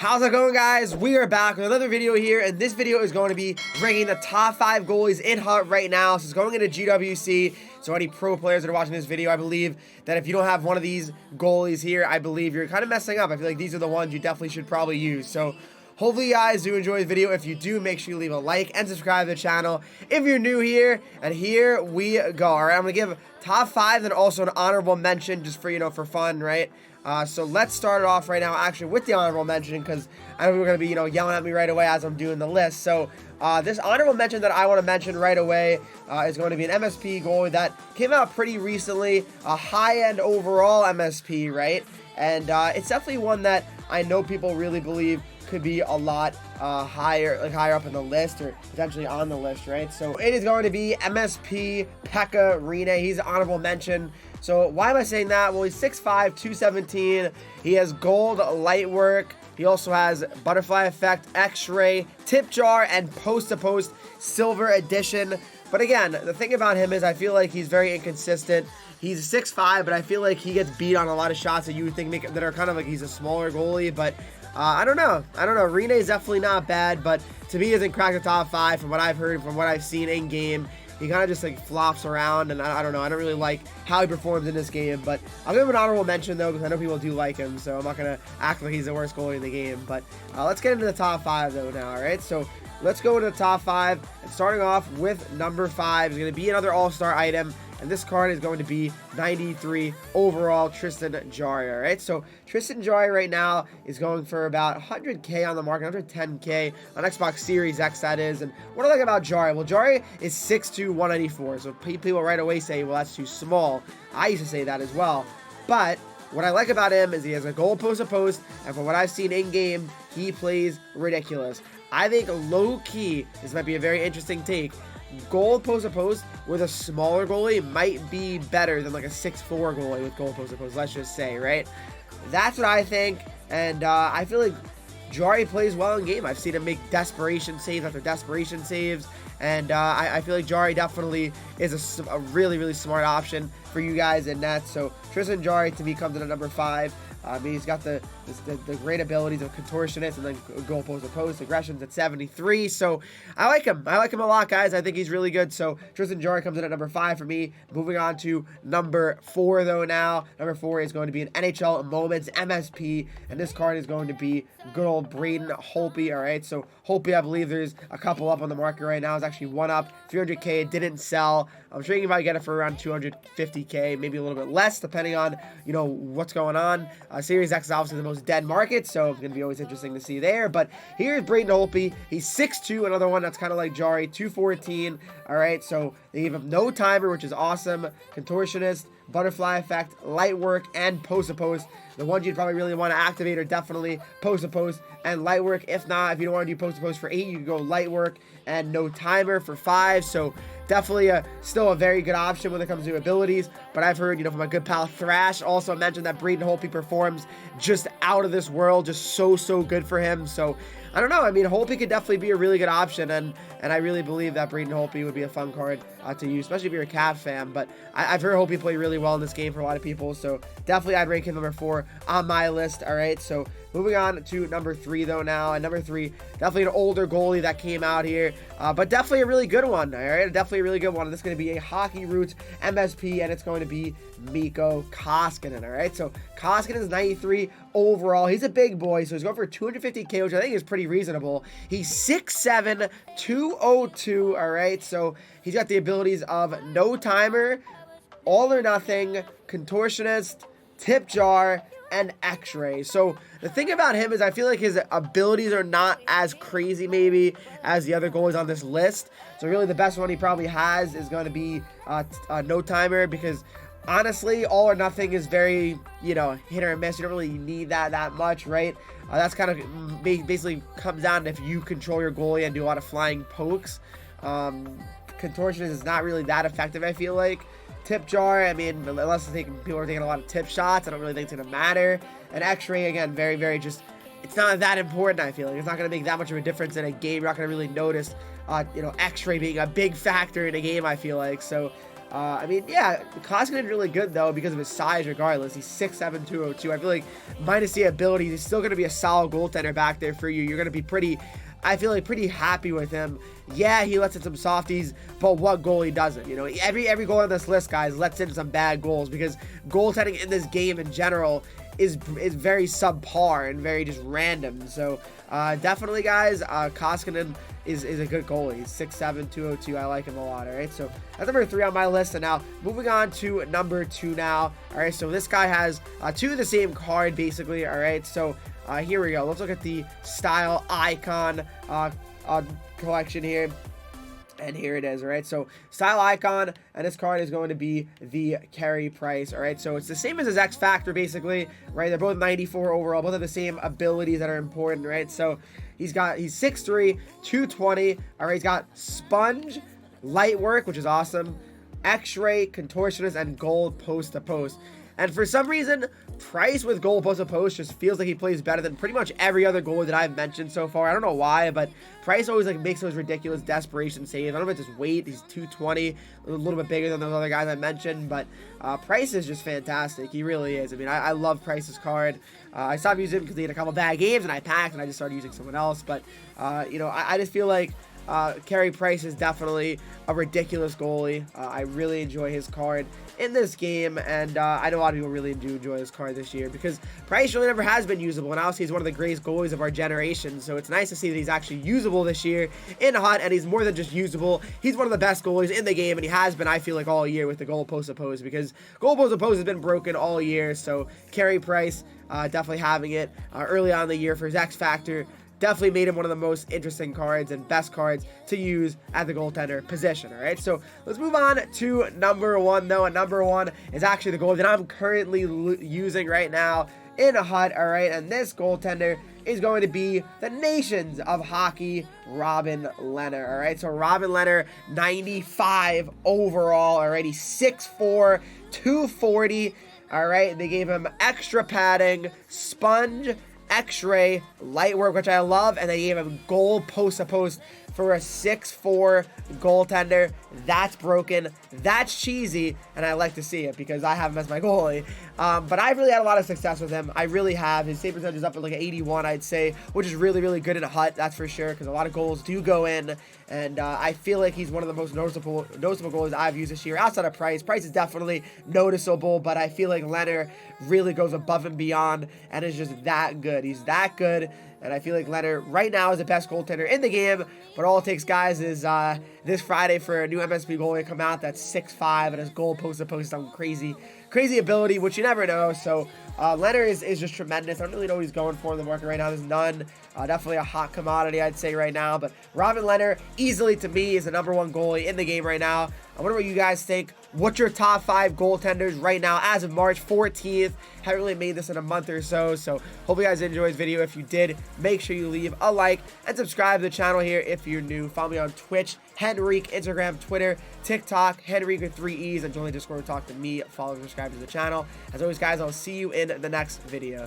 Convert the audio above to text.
How's it going, guys? We are back with another video here, and this video is going to be ranking the top 5 goalies in HUT right now. So it's going into GWC. So any pro players that are watching this video, I believe that if you don't have one of these goalies here, I believe you're kind of messing up. I feel like these are the ones you definitely should probably use. So hopefully you guys do enjoy the video. If you do, make sure you leave a like and subscribe to the channel if you're new here. And here we go. All right, I'm going to give top 5 and also an honorable mention just for, for fun, right? So let's start it off right now, actually, with the honorable mention, because I know people are going to be, yelling at me right away as I'm doing the list. So this honorable mention that I want to mention right away is going to be an MSP goalie that came out pretty recently, a high-end overall MSP, right? And it's definitely one that I know people really believe could be a lot higher up in the list, or potentially on the list, right? So it is going to be MSP Pekka Rinne. He's an honorable mention. So why am I saying that? Well, he's 6'5", 217. He has gold light work. He also has butterfly effect, X-ray, tip jar, and post-to-post silver edition. But again, the thing about him is I feel like he's very inconsistent. He's 6'5", but I feel like he gets beat on a lot of shots that you would think that are kind of like he's a smaller goalie. But I don't know. Rinne is definitely not bad, but to me, he doesn't crack the top 5 from what I've heard, from what I've seen in game. He kind of just like flops around, and I don't know. I don't really like how he performs in this game, but I'll give him an honorable mention though, because I know people do like him, so I'm not gonna act like he's the worst goalie in the game. But let's get into the top 5 though now. All right, so let's go into the top 5, and starting off with number 5 is going to be another all-star item, and this card is going to be 93 overall Tristan Jarry. All right, so Tristan Jarry right now is going for about 100K on the market, 110K on Xbox Series X, that is. And what I like about Jarry, well, Jarry is 6'2", 194, so people right away say, well, that's too small. I used to say that as well, but what I like about him is he has a goal post-to-post, and from what I've seen in-game, he plays ridiculous. I think low-key, this might be a very interesting take, goal post-to-post with a smaller goalie might be better than like a 6'4" goalie with goal post-to-post, let's just say, right? That's what I think, and I feel like Jarry plays well in game. I've seen him make desperation saves after desperation saves, and I feel like Jarry definitely is a really, really smart option for you guys in net. So Tristan Jarry to me comes in at number 5. I mean, he's got the great abilities of contortionist and then goal post-to-post, aggressions at 73. So I like him. I like him a lot, guys. I think he's really good. So Tristan Jarry comes in at number 5 for me. Moving on to number 4, though, now. Number 4 is going to be an NHL Moments MSP, and this card is going to be good old Braden Holtby. All right, so Holtby, I believe there's a couple up on the market right now. It's actually one up, 300K. It didn't sell. I'm sure you can probably get it for around 250K, maybe a little bit less, depending on, what's going on. Series X is obviously the most dead market, so it's going to be always interesting to see there. But here's Braden Holtby. He's 6'2", another one that's kind of like Jarry, 214. All right, so they give him no timer, which is awesome. Contortionist, butterfly effect, light work, and post-to-post. The ones you'd probably really want to activate are definitely post-to-post and light work. If not, if you don't want to do post-to-post for 8, you can go light work and no timer for 5. So definitely still a very good option when it comes to abilities. But I've heard, from my good pal Thrash also mentioned that Braden Holtby performs just out of this world, just so good for him. So I don't know. I mean, Holtby could definitely be a really good option, and I really believe that Braden Holtby would be a fun card to use, especially if you're a Cav fan. But I've heard Holtby play really well in this game for a lot of people, so definitely I'd rank him number 4 on my list. All right, so moving on to number 3, though, now. And number 3, definitely an older goalie that came out here, but definitely a really good one, all right? Definitely a really good one. And this is going to be a Hockey Roots MSP, and it's going to be Mikko Koskinen, all right? So Koskinen is 93 overall. He's a big boy, so he's going for 250K, which I think is pretty reasonable. He's 6'7", 202, all right? So he's got the abilities of no timer, all or nothing, contortionist, tip jar, and X-ray. So the thing about him is I feel like his abilities are not as crazy maybe as the other goalies on this list. So really the best one he probably has is going to be no timer, because honestly, all or nothing is very, hit or miss. You don't really need that much, right? That's kind of basically comes down to if you control your goalie and do a lot of flying pokes. Contortionist is not really that effective, I feel like. Tip jar, I mean, unless people are taking a lot of tip shots, I don't really think it's going to matter. And X-ray, again, very just, it's not that important, I feel like. It's not going to make that much of a difference in a game. You're not going to really notice, X-ray being a big factor in a game, I feel like. So I mean, yeah, Koskinen's really good, though, because of his size regardless. He's 6'7", 202. I feel like minus the abilities, he's still going to be a solid goaltender back there for you. You're going to be pretty, I feel like, pretty happy with him. Yeah, he lets in some softies, but what goalie doesn't? You know, every goal on this list, guys, lets in some bad goals, because goaltending in this game in general is very subpar and very just random. So definitely, guys, Koskinen is a good goalie. He's 6'7", 202. I like him a lot. All right, so that's number 3 on my list. And now moving on to number 2 now. All right, so this guy has 2 of the same card basically. All right, so here we go. Let's look at the style icon collection here. And here it is, all right? So, style icon, and this card is going to be the Carey Price, all right? So, it's the same as his X Factor, basically, right? They're both 94 overall, both have the same abilities that are important, right? So, he's 6'3", 220, all right? He's got Sponge, Light Work, which is awesome, X-Ray, Contortionist, and Gold Post to Post. And for some reason, Price with goal post to post just feels like he plays better than pretty much every other goalie that I've mentioned so far. I don't know why, but Price always like makes those ridiculous desperation saves. I don't know if it's his weight. He's 220, a little bit bigger than those other guys I mentioned, but Price is just fantastic. He really is. I mean, I love Price's card. I stopped using him because he had a couple bad games, and I packed, and I just started using someone else. But, you know, I just feel like Carey Price is definitely a ridiculous goalie. I really enjoy his card in this game, and I know a lot of people really do enjoy his card this year, because Price really never has been usable, and obviously he's one of the greatest goalies of our generation, so it's nice to see that he's actually usable this year in HUT, and he's more than just usable. He's one of the best goalies in the game, and he has been, I feel like, all year with the goal post opposed, because goal post opposed has been broken all year. So Carey Price definitely having it early on in the year for his X Factor. Definitely made him one of the most interesting cards and best cards to use at the goaltender position, all right? So let's move on to number 1, though, and number 1 is actually the goalie that I'm currently using right now in a HUT, all right? And this goaltender is going to be the Nations of Hockey, Robin Lehner, all right? So Robin Lehner, 95 overall, already 6'4", 240, all right? They gave him extra padding, Sponge, X-Ray, Light Work, which I love, and they gave him goal post to post for a 6'4" goaltender. That's broken, that's cheesy, and I like to see it because I have him as my goalie. But I've really had a lot of success with him. I really have. His save percentage is up at like 81, I'd say, which is really, really good in a HUT, that's for sure, because a lot of goals do go in, and I feel like he's one of the most noticeable goalies I've used this year, outside of Price. Price is definitely noticeable, but I feel like Lehner really goes above and beyond and is just that good. He's that good. And I feel like Lehner right now is the best goaltender in the game. But all it takes, guys, is this Friday for a new MSP goalie to come out that's 6'5" and his goal post to post some crazy ability, which you never know. So Lehner is just tremendous. I don't really know what he's going for in the market right now. There's none. Definitely a hot commodity, I'd say, right now. But Robin Lehner, easily to me, is the #1 goalie in the game right now. I wonder what you guys think. What's your top 5 goaltenders right now as of March 14th? Haven't really made this in a month or so. So hope you guys enjoyed this video. If you did, make sure you leave a like and subscribe to the channel here if you're new. Follow me on Twitch, Henreek, Instagram, Twitter, TikTok, Henreek with 3 E's, and join the Discord to talk to me. Follow and subscribe to the channel. As always, guys, I'll see you in the next video.